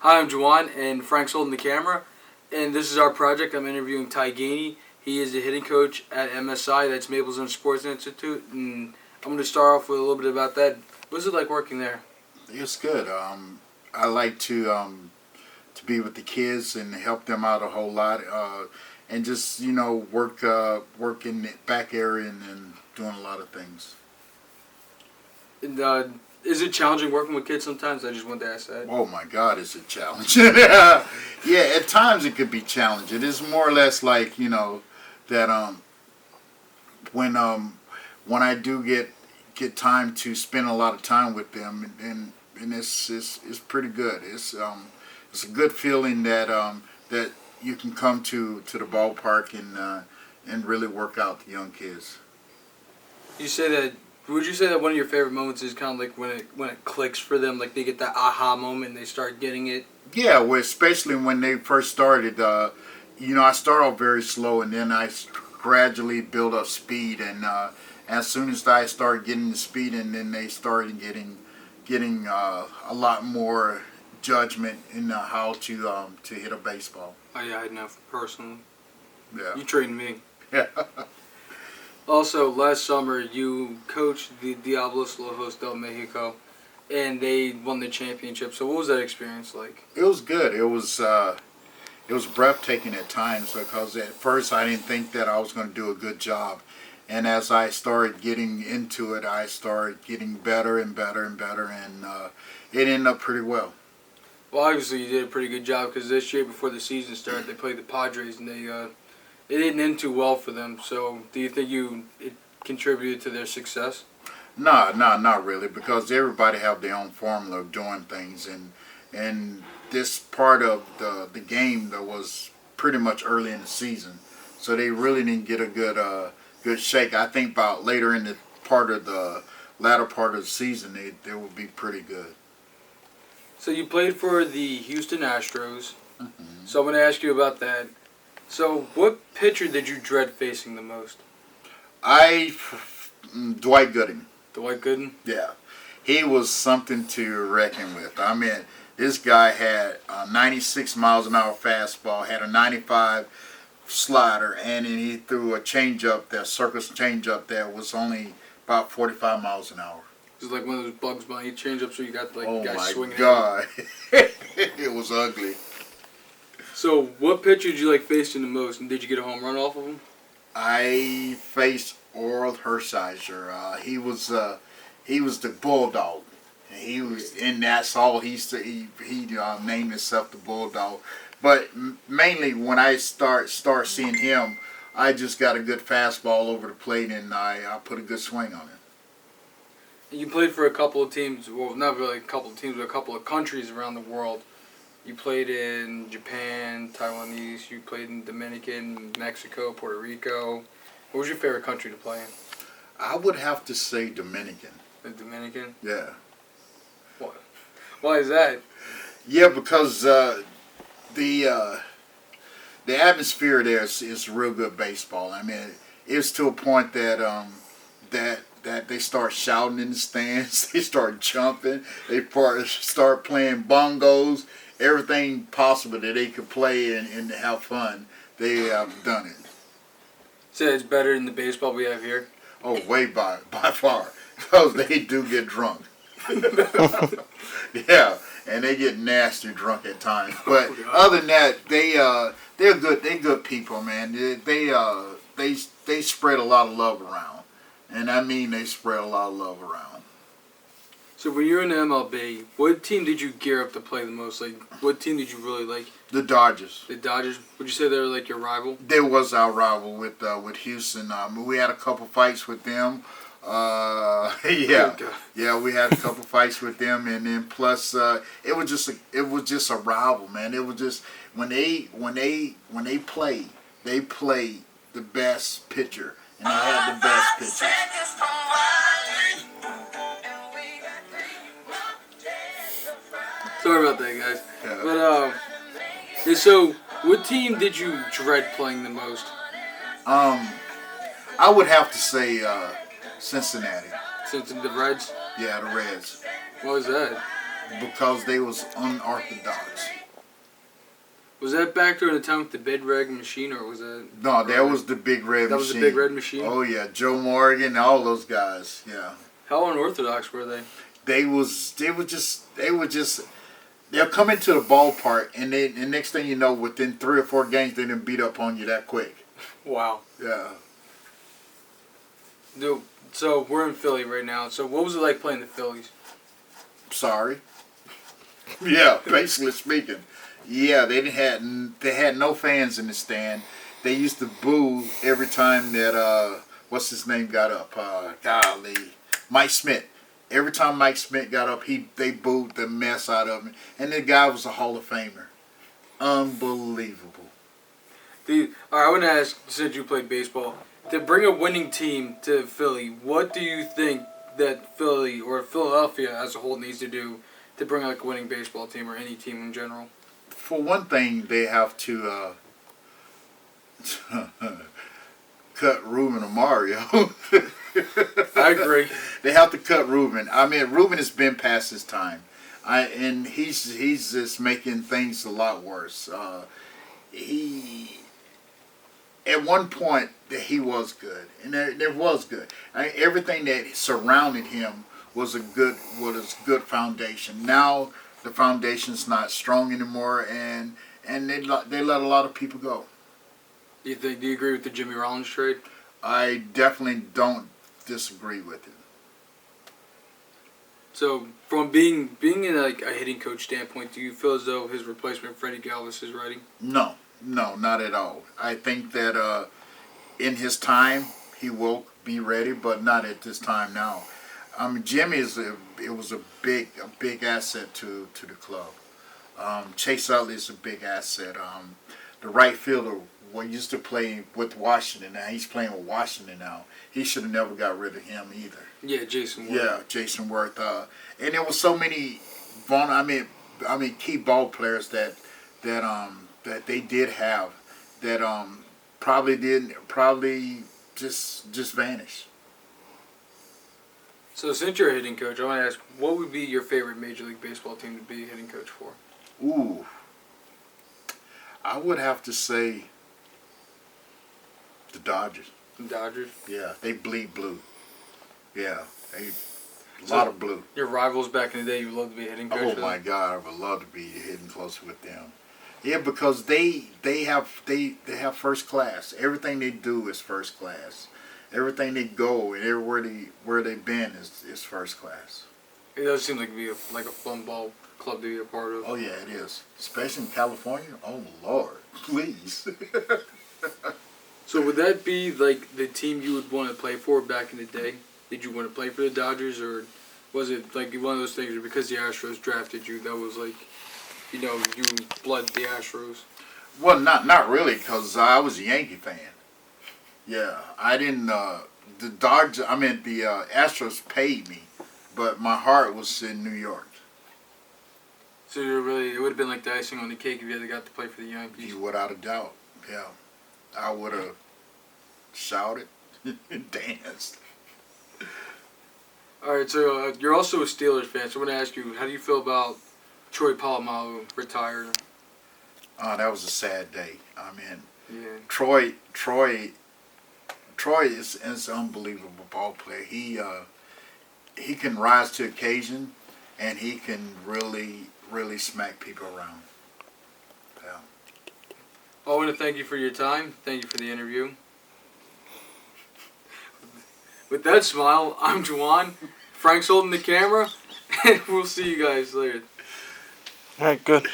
Hi, I'm Juwan, and Frank's holding the camera. And this is our project. I'm interviewing Ty Gainey. He is the hitting coach at MSI, that's Maple Zone Sports Institute. And I'm going to start off with a little bit about that. What's it like working there? It's good. I like to be with the kids and help them out a whole lot, and just work in the back area and doing a lot of things. And, is it challenging working with kids sometimes? I just wanted to ask that. Oh my God, it's a challenge. Yeah, at times it could be challenging. It's more or less like that when I do get time to spend a lot of time with them, and it's pretty good. It's a good feeling that you can come to the ballpark and really work out the young kids. Would you say that one of your favorite moments is kind of like when it clicks for them, like they get that aha moment and they start getting it? Yeah, well, especially when they first started. I start off very slow, and then I gradually build up speed. And as soon as I started getting the speed, and then they started getting a lot more judgment in how to hit a baseball. Oh yeah, I know personally. Yeah. You trained me. Yeah. Also, last summer you coached the Diablos Lojos del Mexico, and they won the championship. So what was that experience like? It was good. It was breathtaking at times, because at first I didn't think that I was going to do a good job. And as I started getting into it, I started getting better and better and better, and it ended up pretty well. Well, obviously you did a pretty good job, because this year before the season started, they played the Padres, and it didn't end too well for them. So do you think it contributed to their success? No, not really, because everybody have their own formula of doing things, and this part of the game that was pretty much early in the season, so they really didn't get a good shake. I think about later in the latter part of the season, they will be pretty good. So you played for the Houston Astros. Mm-hmm. So I'm going to ask you about that. So what pitcher did you dread facing the most? Dwight Gooden. Dwight Gooden? Yeah, he was something to reckon with. I mean, this guy had a 96 miles an hour fastball, had a 95 slider, and then he threw a changeup, that circus changeup that was only about 45 miles an hour. It was like one of those Bugs Bunny changeups where you got like guys swinging. Oh my God, it was ugly. So what pitcher did you like facing the most, and did you get a home run off of him? I faced Oral Hershiser. He was the bulldog. He was, and that's all he named himself the bulldog. But mainly when I start seeing him, I just got a good fastball over the plate, and I put a good swing on it. You played for a couple of teams. Well, not really a couple of teams, but a couple of countries around the world. You played in Japan, Taiwanese. You played in Dominican, Mexico, Puerto Rico. What was your favorite country to play in? I would have to say Dominican. The Dominican? Yeah. What? Why is that? Yeah, because the atmosphere there is real good baseball. I mean, it's to a point that that they start shouting in the stands. They start jumping. They start playing bongos. Everything possible that they could play and have fun, they have done it. So it's better than the baseball we have here? Oh, way by far. Because they do get drunk. Yeah, and they get nasty drunk at times. But other than that, they're good. They're good people, man. They spread a lot of love around, and I mean they spread a lot of love around. So when you're in the MLB, what team did you gear up to play the most? Like, what team did you really like? The Dodgers. The Dodgers? Would you say they were like your rival? They was our rival with Houston. We had a couple fights with them. Yeah, we had a couple fights with them, and then plus it was just a rival, man. It was just when they played the best pitcher, and they had the best pitcher. Sorry about that, guys. Yeah. But so what team did you dread playing the most? I would have to say Cincinnati. The Reds? Yeah, the Reds. What was that? Because they was unorthodox. Was that back during the time with the Big Red Machine, or was that? No, that was the Big Red Machine. That was the Big Red Machine? Oh, yeah. Joe Morgan, all those guys, yeah. How unorthodox were they? They'll come into the ballpark, and next thing you know, within 3 or 4 games, they didn't beat up on you that quick. Wow. Yeah. Dude, so we're in Philly right now. So what was it like playing the Phillies? Sorry. Yeah, basically speaking. Yeah, they had no fans in the stand. They used to boo every time that what's his name got up. Golly, Mike Smith. Every time Mike Smith got up, they booed the mess out of him. And the guy was a Hall of Famer. Unbelievable. Dude, all right, I want to ask, since you played baseball, to bring a winning team to Philly, what do you think that Philly or Philadelphia as a whole needs to do to bring like a winning baseball team or any team in general? For one thing, they have to cut Ruben or Mario. I agree. They have to cut Ruben. I mean, Ruben has been past his time, and he's just making things a lot worse. He at one point he was good, and there was good. Everything that surrounded him was a good foundation. Now the foundation's not strong anymore, and they let a lot of people go. Do you agree with the Jimmy Rollins trade? I definitely don't disagree with it. So, from being in like a hitting coach standpoint, do you feel as though his replacement, Freddie Galvis, is ready? No, not at all. I think that in his time he will be ready, but not at this time now. Jimmy was a big asset to the club. Chase Utley is a big asset. The right fielder used to play with Washington. Now he's playing with Washington now. He should have never got rid of him either. Yeah, Jason Worth. Yeah, Jason Worth. And there was so many key ball players that they did have that probably just vanished. So since you're a hitting coach, I want to ask, what would be your favorite Major League Baseball team to be a hitting coach for? Ooh, I would have to say the Dodgers. The Dodgers? Yeah, they bleed blue. Yeah, a lot of blue. Your rivals back in the day, you would love to be a hitting coach Oh for my them? God, I would love to be hitting closer with them. Yeah, because they have first class. Everything they do is first class. Everything they go and everywhere they've been is first class. It does seem like it'd be like a fun ball club to be a part of. Oh yeah, it is. Especially in California. Oh Lord, please. So would that be like the team you would want to play for back in the day? Did you want to play for the Dodgers, or was it like one of those things where because the Astros drafted you, that was like, you bled the Astros? Well, not really, because I was a Yankee fan. Yeah, I didn't. The Astros paid me, but my heart was in New York. So it would have been like the icing on the cake if you had got to play for the Yankees. Without a doubt, yeah, I would have shouted and danced. All right, so you're also a Steelers fan, so I want to ask you, how do you feel about Troy Polamalu retiring? Oh, that was a sad day. I mean, Yeah. Troy is an unbelievable ball player. He can rise to occasion, and he can really smack people around. Yeah. I want to thank you for your time. Thank you for the interview. With that smile, I'm Juwan. Frank's holding the camera, and we'll see you guys later. All right, good.